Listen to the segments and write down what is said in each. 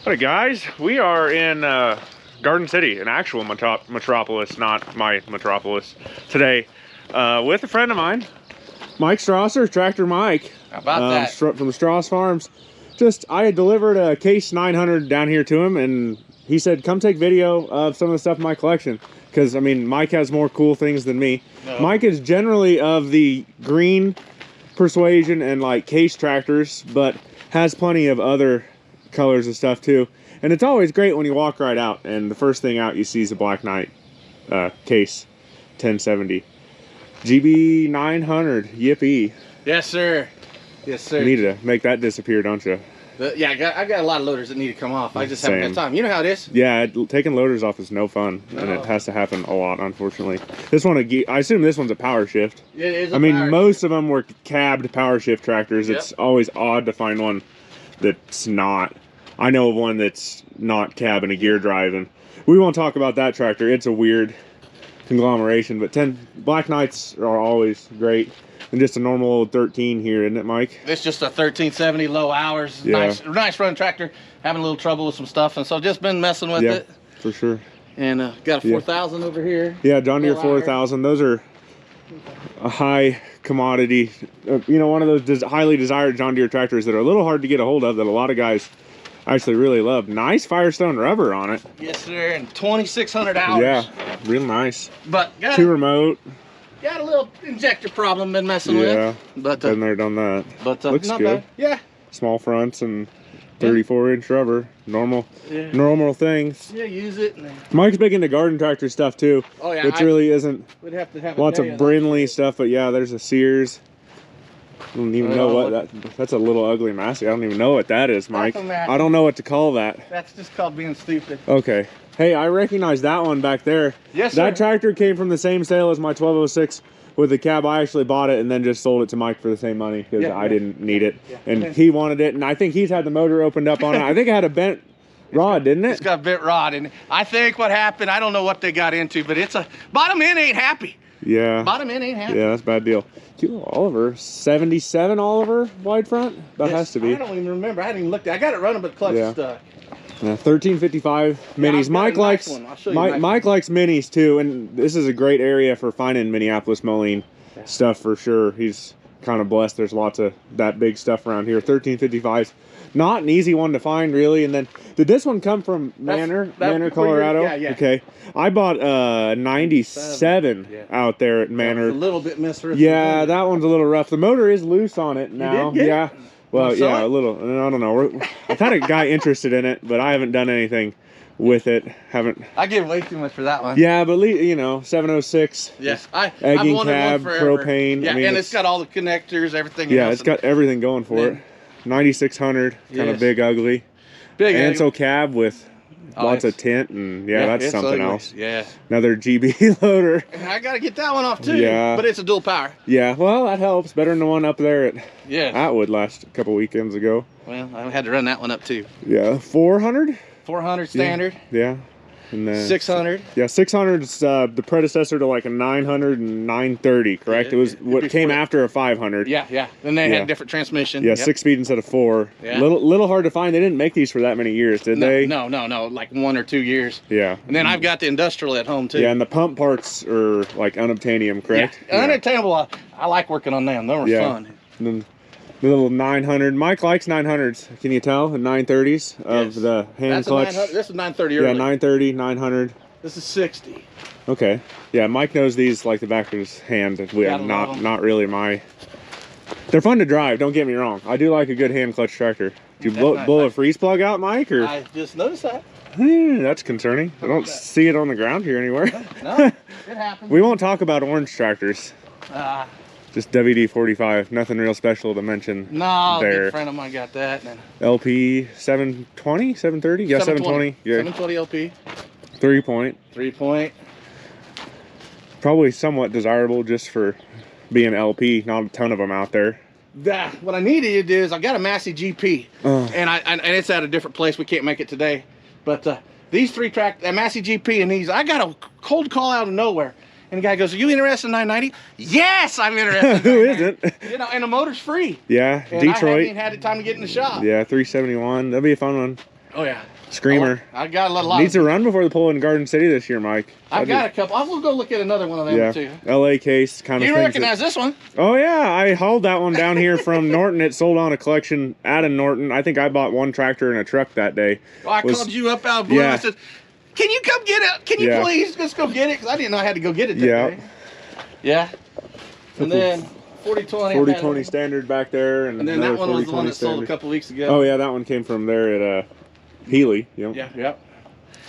Hey guys, we are in Garden City, an actual metropolis, not my metropolis, today with a friend of mine, Mike Strasser, Tractor Mike. How about that? From the Strass Farms. I had delivered a Case 900 down here to him, and he said, come take video of some of the stuff in my collection. Because, I mean, Mike has more cool things than me. No. Mike is generally of the green persuasion and like case tractors, but has plenty of other colors and stuff too. And it's always great when you walk right out and the first thing out you see is a Black Knight Case 1070 GB 900. Yippee. Yes sir, yes sir. You need to make that disappear, don't you? Yeah, I got a lot of loaders that need to come off. I just haven't had time. You know how it is. Yeah, taking loaders off is no fun. No. And it has to happen a lot, unfortunately. This one, I assume this one's a power shift. It is. I mean, most of them were cabbed power shift tractors. Yep. It's always odd to find one that's not. I know of one that's not cab and a gear drive, and we won't talk about that tractor. It's a weird conglomeration, but Black Knights are always great. And just a normal old 13 here, isn't it, Mike? It's just a 1370, low hours. Yeah. Nice run tractor. Having a little trouble with some stuff, and so just been messing with it. For sure. And got a 4000 over here. Yeah, John Deere 4000. Those are a high commodity. You know, one of those highly desired John Deere tractors that are a little hard to get a hold of that a lot of guys actually really love. Nice Firestone rubber on it. Yes, sir. And 2600 hours. Yeah, real nice. But too remote. Got a little injector problem been messing with. Yeah, but been there, done that. But looks not good. Bad. Yeah. Small fronts and 34-inch rubber. Normal things. Yeah, use it. Mike's big into garden tractor stuff too. Oh yeah. Which really isn't. We'd have to have lots of Brindley stuff, but yeah, there's a Sears. I don't even know what that's a little ugly Massey. I don't even know what that is, Mike. I don't know what to call that. That's just called being stupid. Okay. Hey, I recognize that one back there. Yes, sir. That tractor came from the same sale as my 1206 with the cab. I actually bought it and then just sold it to Mike for the same money because I didn't need it. Yeah. And he wanted it, and I think he's had the motor opened up on it. I think it had a bent rod, didn't it? It's got a bent rod, and I think what happened, I don't know what they got into, but it's a bottom end ain't happy. Yeah. Bottom end ain't happy. Yeah, that's a bad deal. Oliver, 77 Oliver wide front? That has to be. I don't even remember. I hadn't even looked at it. I got it running, but the clutch is stuck. 1355 minis. Mike likes Mike likes minis too, and this is a great area for finding Minneapolis Moline stuff for sure. He's kind of blessed. There's lots of that big stuff around here. 1355's not an easy one to find really. And then did this one come from Manor, Colorado? Yeah. Okay. I bought 97 out there at Manor. It's a little bit misread. Yeah, that one's a little rough. The motor is loose on it now. Yeah. Well, yeah, a little. I don't know. I've had a guy interested in it, but I haven't done anything with it. I give way too much for that one. Yeah, but you know, 706. Yes, egging cab, propane. Yeah, I mean, and it's got all the connectors, everything. Yeah, it's got everything going for it. 9600, kind of big, ugly. Big Anso cab with lots of tint, and that's something else. Yeah. Another GB loader. And I gotta get that one off too. Yeah. But it's a dual power. Yeah, well, that helps. Better than the one up there at Atwood last couple weekends ago. Well, I had to run that one up too. Yeah, 400. 400 standard. Yeah. And then 600. Yeah, 600 is the predecessor to like a 900 and 930, correct? It was what came after a 500. Yeah. Then they had different transmission. Yeah, 6-speed instead of 4. Yeah. Little hard to find. They didn't make these for that many years, did they? No, like 1 or 2 years. Yeah. And then I've got the industrial at home too. Yeah, and the pump parts are like unobtainium, correct? Yeah, unobtainable. I like working on them. They were fun. And then the little 900. Mike likes 900s. Can you tell? The 930s of the hand clutch. This is 930 early. Yeah, 930, 900. This is 60. Okay. Yeah, Mike knows these like the back of his hand. We have not really my. They're fun to drive. Don't get me wrong. I do like a good hand clutch tractor. Did you blow a freeze plug out, Mike? Or? I just noticed that. That's concerning. I don't see it on the ground here anywhere. No, it happens. We won't talk about orange tractors. Just WD-45, nothing real special to mention. No, a good friend of mine got that. LP 720, 730? Yeah, 720. Yeah. 720 LP. 3-point. 3-point. Probably somewhat desirable just for being LP, not a ton of them out there. What I need to do is I got a Massey GP, and it's at a different place. We can't make it today. But these Massey GP and these, I got a cold call out of nowhere. And the guy goes, "Are you interested in 990?" Yes, I'm interested. Who isn't? You know, and the motor's free. Yeah, and Detroit. I haven't even had the time to get in the shop. Yeah, 371. That'll be a fun one. Oh yeah. Screamer. I got a lot. Needs to run before the pull in Garden City this year, Mike. I've got a couple. I will go look at another one of them too. LA case kind of. You recognize this one? Oh yeah, I hauled that one down here from Norton. It sold on a collection out of Norton. I think I bought one tractor and a truck that day. Well, I called you up out of blue. I said, "Can you come get it? Can you please just go get it?" Because I didn't know I had to go get it that day. Yeah. And then 4020. 4020 standard back there, and then that one was the one that sold a couple weeks ago. Oh yeah, that one came from there at Healy. Yep. Yeah. Yep.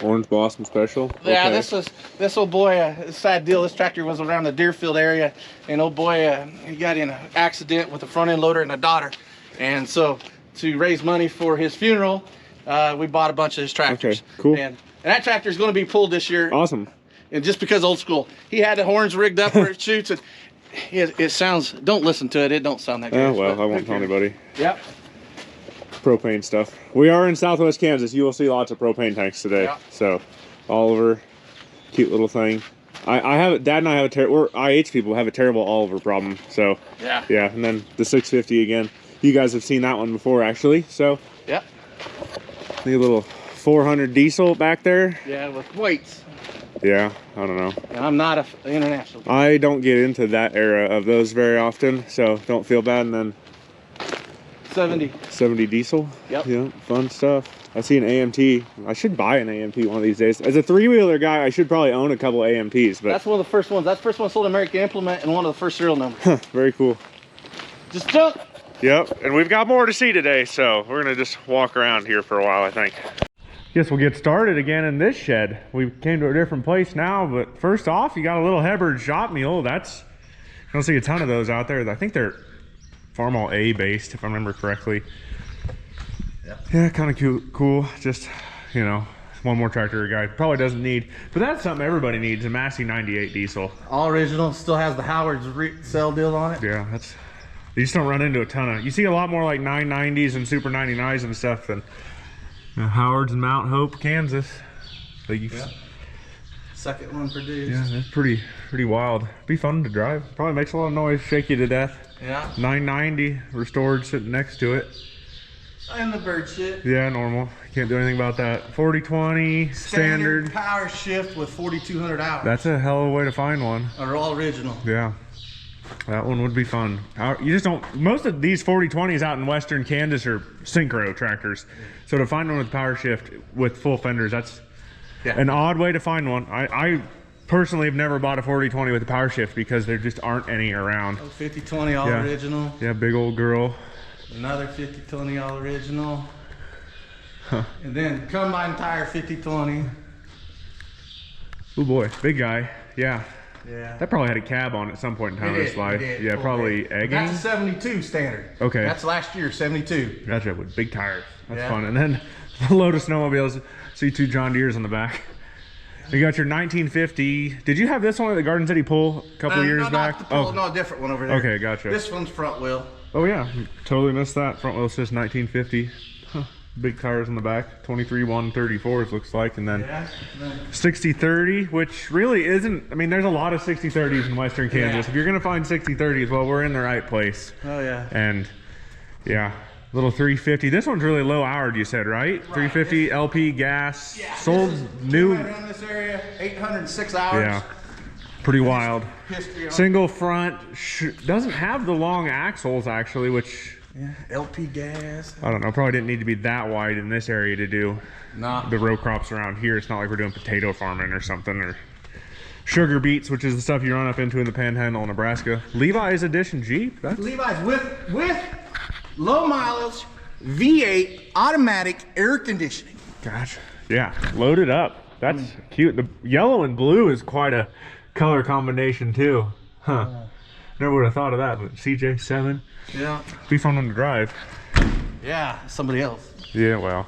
Orange Blossom Special. Yeah, this old boy. Sad deal. This tractor was around the Deerfield area, and old boy he got in an accident with a front end loader and a daughter, and so to raise money for his funeral, we bought a bunch of his tractors. Okay, cool. And that tractor is going to be pulled this year. Awesome. And just because old school, he had the horns rigged up where it shoots, and it sounds. Don't listen to it. It don't sound that good. Oh well, I won't tell anybody. Yep. Propane stuff. We are in Southwest Kansas. You will see lots of propane tanks today. Yeah. So, Oliver, cute little thing. I have Dad and I have a terrible. IH people have a terrible Oliver problem. So yeah, and then the 650 again. You guys have seen that one before, actually. So yeah, the little 400 diesel back there. Yeah, with weights. Yeah, I don't know. And I'm not an international. I don't get into that era of those very often, so don't feel bad. And then 70 diesel. Yep. Yeah, fun stuff. I see an AMT. I should buy an AMT one of these days. As a three-wheeler guy, I should probably own a couple AMTs. But that's one of the first ones. That's the first one sold American Implement and one of the first serial numbers. Very cool. Just jump. Yep, and we've got more to see today, so we're gonna just walk around here for a while, I think. Guess we'll get started again in this shed. We came to a different place now, but first off, you got a little Hubbard shop mule. I don't see a ton of those out there. I think they're Farmall A based, if I remember correctly. Yeah, kind of cool. Just, you know, one more tractor a guy probably doesn't need, but that's something everybody needs, a Massey 98 diesel. All original, still has the Howard's cell deal on it. Yeah, you just don't run into a ton of, you see a lot more like 990s and Super 99s and stuff than Howard's in Mount Hope, Kansas. Second one produced. Yeah, that's pretty wild. Be fun to drive. Probably makes a lot of noise, shake you to death. Yeah. 990 restored sitting next to it. And the bird shit. Yeah, normal. Can't do anything about that. 4020 standard power shift with 4,200 hours. That's a hell of a way to find one. Are all original. Yeah. That one would be fun. You just don't, most of these 4020s out in western Kansas are synchro tractors. So to find one with power shift with full fenders, that's an odd way to find one. I personally have never bought a 4020 with a power shift because there just aren't any around. 5020 all original. Yeah, big old girl. Another 5020 all original. Huh. And then combine tire 5020. Oh boy, big guy. Yeah. Yeah. That probably had a cab on at some point in time in its life. Yeah, probably egging. That's a 72 standard. Okay. That's last year, 72. Gotcha, with big tires. That's fun. And then the load of snowmobiles. See two John Deeres on the back. You got your 1950. Did you have this one at the Garden City Pull a couple years back? No, a different one over there. Okay, gotcha. This one's front wheel. Oh yeah, totally missed that. Front wheel says 1950. Huh. Big tires on the back. 23 134s looks like, and then 60/30, which really isn't. I mean, there's a lot of 60/30s in western Kansas. If you're gonna find 60/30s, well, we're in the right place. Oh yeah. And yeah. Little 350. This one's really low houred, you said, right? 350 LP gas. Yeah, sold new. Around this area, 806 hours. Yeah, pretty wild. History on Single front. Doesn't have the long axles actually, which LP gas. I don't know. Probably didn't need to be that wide in this area to do the row crops around here. It's not like we're doing potato farming or something, or sugar beets, which is the stuff you run up into in the Panhandle of Nebraska. Levi's edition Jeep. Levi's with low mileage, V8, automatic air conditioning. Gotcha. Yeah, loaded up. That's cute. The yellow and blue is quite a color combination too. Huh. Never would have thought of that, but CJ7. Yeah. Be fun one to drive. Yeah, somebody else. Yeah, well.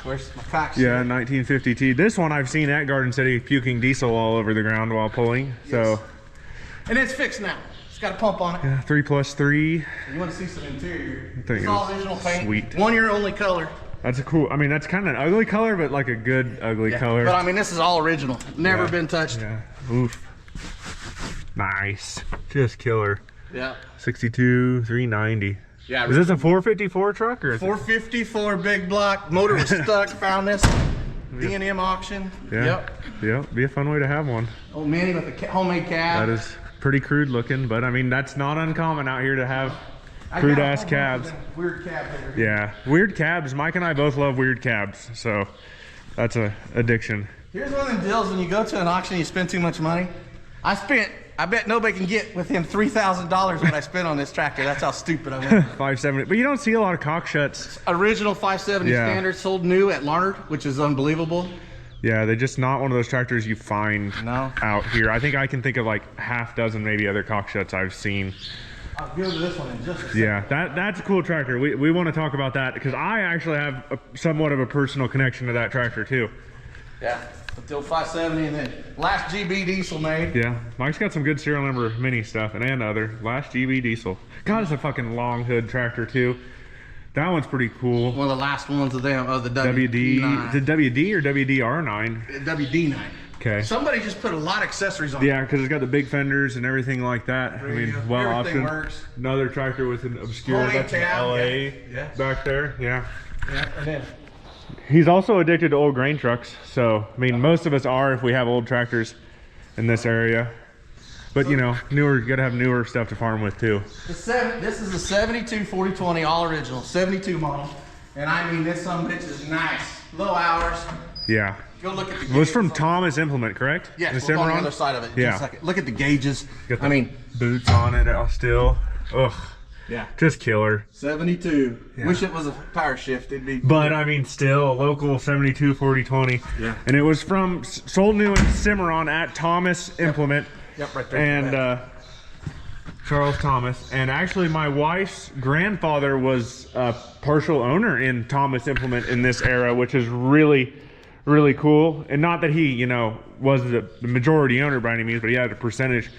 Where's my cock? Yeah, 1950T. This one I've seen at Garden City puking diesel all over the ground while pulling. So. And it's fixed now. It's got a pump on it. Yeah, 3+3. You want to see some interior? It's all original paint. Sweet. 1 year only color. That's a cool. I mean, that's kind of an ugly color, but like a good ugly color. But I mean, this is all original. Never been touched. Yeah. Oof. Nice. Just killer. Yeah. 62, 390. Yeah. Is this a 454 truck or? 454 big block. Motor was stuck. Found this. D&M auction. Yeah. Yep. Yep. Be a fun way to have one. Old Manny with a homemade cab. That is pretty crude looking, but I mean that's not uncommon out here to have crude ass cabs. Weird cab here. Yeah, weird cabs. Mike and I both love weird cabs, so that's a addiction. Here's one of them deals when you go to an auction and you spend too much money. I bet nobody can get within $3,000 what I spent on this tractor. That's how stupid I went. 570, but you don't see a lot of cockshuts. Original 570 standard, sold new at Larned, which is unbelievable. Yeah, they're just not one of those tractors you find No. out here. I think I can think of like half dozen maybe other cockshuts I've seen. I'll go to this one in just a second. Yeah, that's a cool tractor. We want to talk about that because I actually have somewhat of a personal connection to that tractor too. Yeah, with the old 570 and then last GB diesel made. Yeah, Mike's got some good serial number mini stuff and other. Last GB diesel. God, it's a fucking long hood tractor too. That one's pretty cool. One of the last ones of them, of the WD. Is it WD or WDR9? WD9. Okay. Somebody just put a lot of accessories on it. Yeah, because it's got the big fenders and everything like that. I mean, well Everything optioned. works. Another tractor with an obscure, Homemade that's an cab, LA yeah. back there. Yeah. Yeah, and then He's also addicted to old grain trucks. So, I mean, most of us are if we have old tractors in this area. But, you know, you got to have newer stuff to farm with, too. this is a 72 4020 all original, 72 model. And I mean, this son of a bitch is nice. Low hours. Yeah. Go look at the It was from gauges. Thomas Implement, correct? Yeah, The we'll go on the Cimarron? other side of it. Yeah. Just a second. Look at the gauges. Got the I mean, boots on it still. Ugh. yeah. Just killer. 72. Yeah. Wish it was a power shift. It'd be. But I mean, still local 72 4020. Yeah. And it was from sold new in Cimarron at Thomas Implement. Yep, right there. And Charles Thomas. And actually, my wife's grandfather was a partial owner in Thomas Implement in this era, which is really, really cool. And not that he, you know, was the majority owner by any means, but he had a percentage.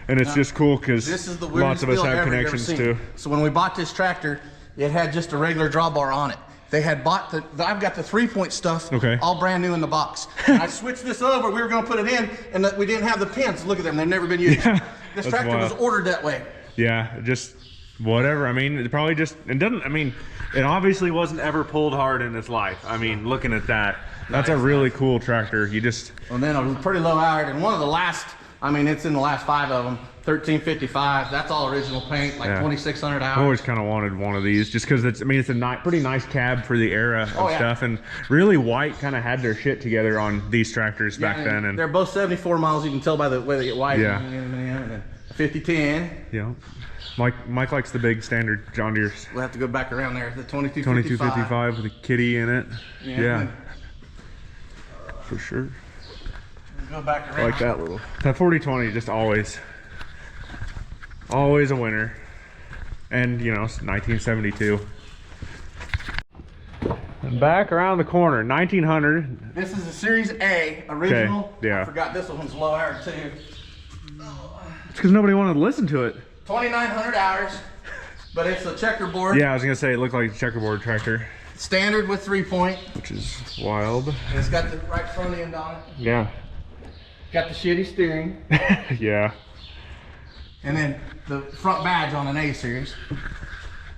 And it's just cool because This is the lots weirdest of us deal I've have ever connections seen. to. So when we bought this tractor, it had just a regular drawbar on it. They had bought I've got the 3-point stuff, Okay. all brand new in the box. And I switched this over. We were going to put it in, and we didn't have the pins. Look at them; they've never been used. Yeah, This that's tractor was wild. ordered that way. Yeah, just whatever. I mean, it probably just, it doesn't, I mean, it obviously wasn't ever pulled hard in its life. I mean, looking at that, that's a really cool tractor. You just, And then a pretty low hour, and one of the last. I mean, it's in the last 5 of them. 1355. That's all original paint, like Yeah. 2,600 I hours. always kind of wanted one of these just because it's, I mean, it's a pretty nice cab for the era of Oh, yeah. stuff. And really, White kind of had their shit together on these tractors back Yeah, then. And they're both 74 miles. You can tell by the way they get wide. Yeah. And then 5010. you know, Mike likes the big standard John Deere's We'll have to go back around there. The 2255. 2255 with a kitty in it. Yeah, and for sure. Go back I around. like that little. That 4020 just always a winner. And you know, it's 1972. And back around the corner, 1900. This is a Series A original. Okay, yeah. I forgot this one's low hour too. It's because nobody wanted to listen to it. 2,900 hours, but it's a checkerboard. Yeah, I was gonna say it looked like a checkerboard tractor, Standard with 3-point. which is wild. And it's got the right front end on it. Yeah. Got the shitty steering. Yeah. And then the front badge on an A series.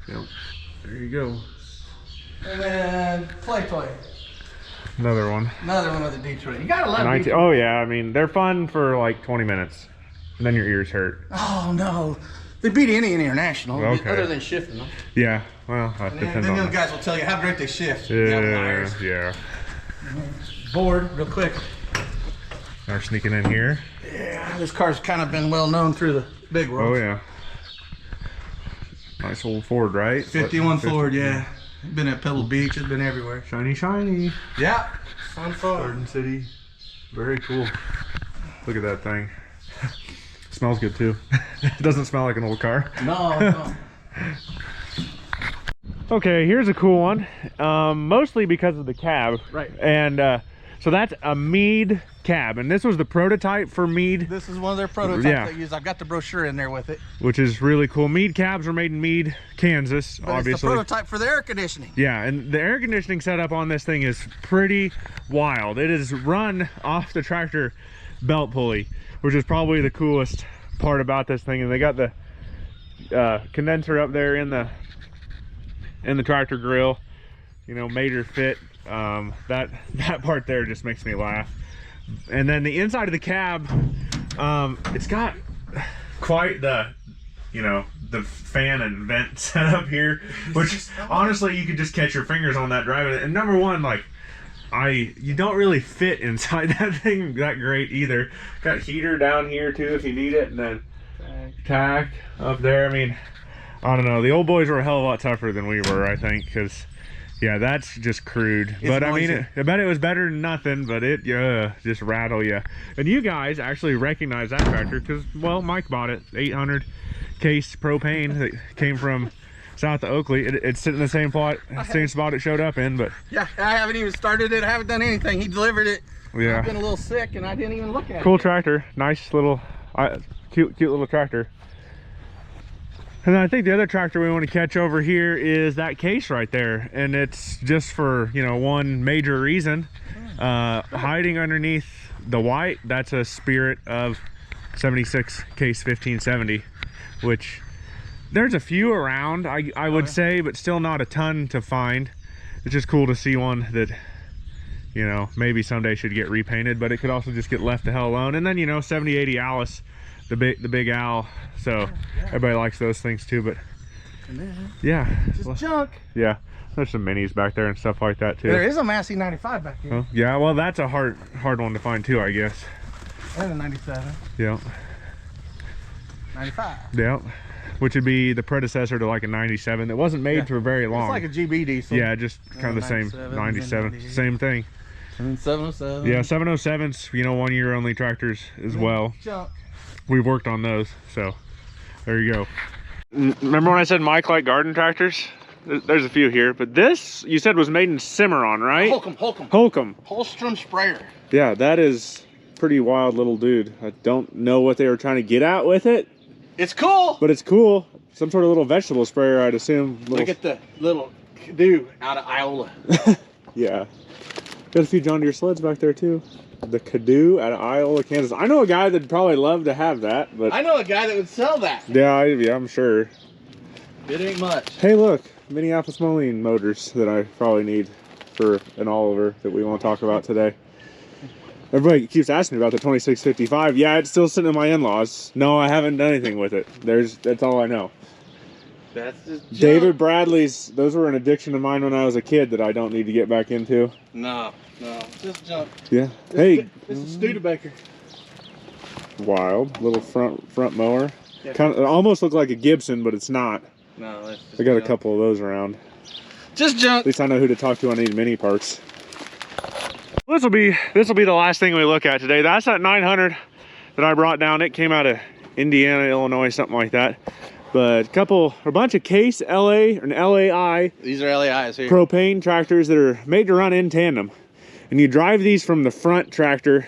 Yep. There you go. And then Play Toy. Another one. Another one with a Detroit. You gotta love 19, Detroit. oh yeah, I mean they're fun for like 20 minutes, and then your ears hurt. Oh no. They beat any international, Okay. other than shifting them. Yeah. Well, that And depends then those on. guys will tell you how great they shift. Yeah. Outliers. Yeah. Board, real quick. Are sneaking in here. Yeah, this car's kind of been well known through the big world. Oh yeah. Nice old Ford, right? 51 What, 50? Ford, yeah. Been at Pebble Beach, it's been everywhere. Shiny, shiny. Yeah, fun Ford. Garden City. Very cool. Look at that thing. Smells good too. It doesn't smell like an old car. No, no. Okay, here's a cool one. Mostly because of the cab. Right. And so that's a Mead cab, and this was the prototype for Mead, This is one of their prototypes Yeah. they use. I've got the brochure in there with it. which is really cool. Mead cabs are made in Mead, Kansas, But obviously. it's the prototype for the air conditioning. Yeah, and the air conditioning setup on this thing is pretty wild. It is run off the tractor belt pulley, which is probably the coolest part about this thing. And they got the condenser up there in the and the tractor grill, you know, major fit. That part there just makes me laugh. And then the inside of the cab, it's got quite the, you know, the fan and vent setup here, which honestly you could just catch your fingers on that driving it. And number one, like, you don't really fit inside that thing that great either. Got heater down here too if you need it, and then tack up there. I mean, I don't know, the old boys were a hell of a lot tougher than we were, I think, because yeah, that's just crude. But I mean, I bet it was better than nothing, but it just rattle you. And you guys actually recognize that tractor because, well, Mike bought it, 800 case propane that came from south of Oakley. It's sitting in the same spot it showed up in. But yeah, I haven't even started it. I haven't done anything. He delivered it. Yeah, I've been a little sick and I didn't even look at it. Cool tractor, nice little, cute little tractor. And then I think the other tractor we want to catch over here is that case right there, and it's just for, you know, one major reason. Hiding underneath the white, that's a Spirit of 76 case 1570, which there's a few around, I would say, but still not a ton to find. It's just cool to see one that, you know, maybe someday should get repainted, but it could also just get left the hell alone. And then, you know, 7080 Alice, the big owl, so everybody likes those things too. But yeah, just junk. Yeah, there's some minis back there and stuff like that too. There is a Massey 95 back here. Oh, yeah, well, that's a hard one to find too, I guess. And a 97. Yeah. 95. Yeah, which would be the predecessor to like a 97 that wasn't made for very long. It's like a GB diesel. Yeah, just kind of the same 97, same thing. And 707. Yeah, 707s, you know, 1 year only tractors as well. Junk. We've worked on those, so there you go. Remember when I said Mike like garden tractors? There's a few here, but this you said was made in Cimarron, right? Holcomb. Holstrom sprayer. Yeah, that is pretty wild little dude. I don't know what they were trying to get at with it. It's cool, but it's cool. Some sort of little vegetable sprayer, I'd assume. Look at the little Cadoo out of Iowa. Yeah, got a few John Deere sleds back there too. The Cadoo out of Iowa, Kansas. I know a guy that'd probably love to have that, but I know a guy that would sell that. Yeah, I'm sure. It ain't much. Hey, look, Minneapolis Moline motors that I probably need for an Oliver that we want to talk about today. Everybody keeps asking me about the 2655. Yeah, it's still sitting in my in-laws. No, I haven't done anything with it. That's all I know. That's just junk. David Bradley's, those were an addiction of mine when I was a kid that I don't need to get back into. No, just junk. Yeah. Hey. This is Studebaker. Wild little front mower. Yeah. Kind of, it almost looks like a Gibson, but it's not. No, it's just I got junk. a couple of those around. Just junk. At least I know who to talk to on these mini parts. This will be the last thing we look at today. That's that 900 that I brought down. It came out of Indiana, Illinois, something like that. But a bunch of Case LA and LAI. These are LAIs here. Propane tractors that are made to run in tandem. And you drive these from the front tractor.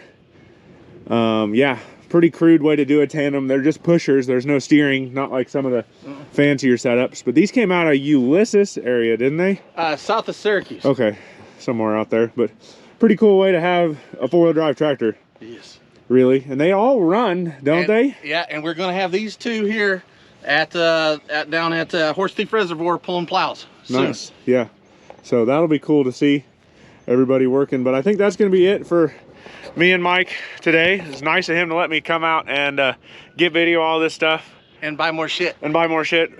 Yeah, pretty crude way to do a tandem. They're just pushers. There's no steering, not like some of the fancier setups. But these came out of Ulysses area, didn't they? South of Syracuse. Okay, somewhere out there. But pretty cool way to have a four-wheel drive tractor. Yes. Really, and they all run, don't they? Yeah, and we're gonna have these two here down at Horse Thief Reservoir pulling plows soon. Nice. Yeah, so that'll be cool to see everybody working. But I think that's gonna be it for me and Mike today. It's nice of him to let me come out and get video all this stuff and buy more shit.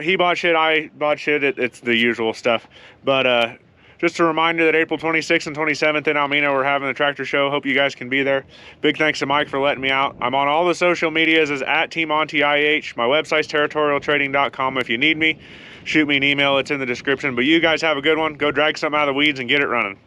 He bought shit, I bought shit. It's the usual stuff. But just a reminder that April 26th and 27th in Almena, we're having the tractor show. Hope you guys can be there. Big thanks to Mike for letting me out. I'm on all the social medias as @TeamOnTIH. My website's territorialtrading.com. If you need me, shoot me an email. It's in the description. But you guys have a good one. Go drag something out of the weeds and get it running.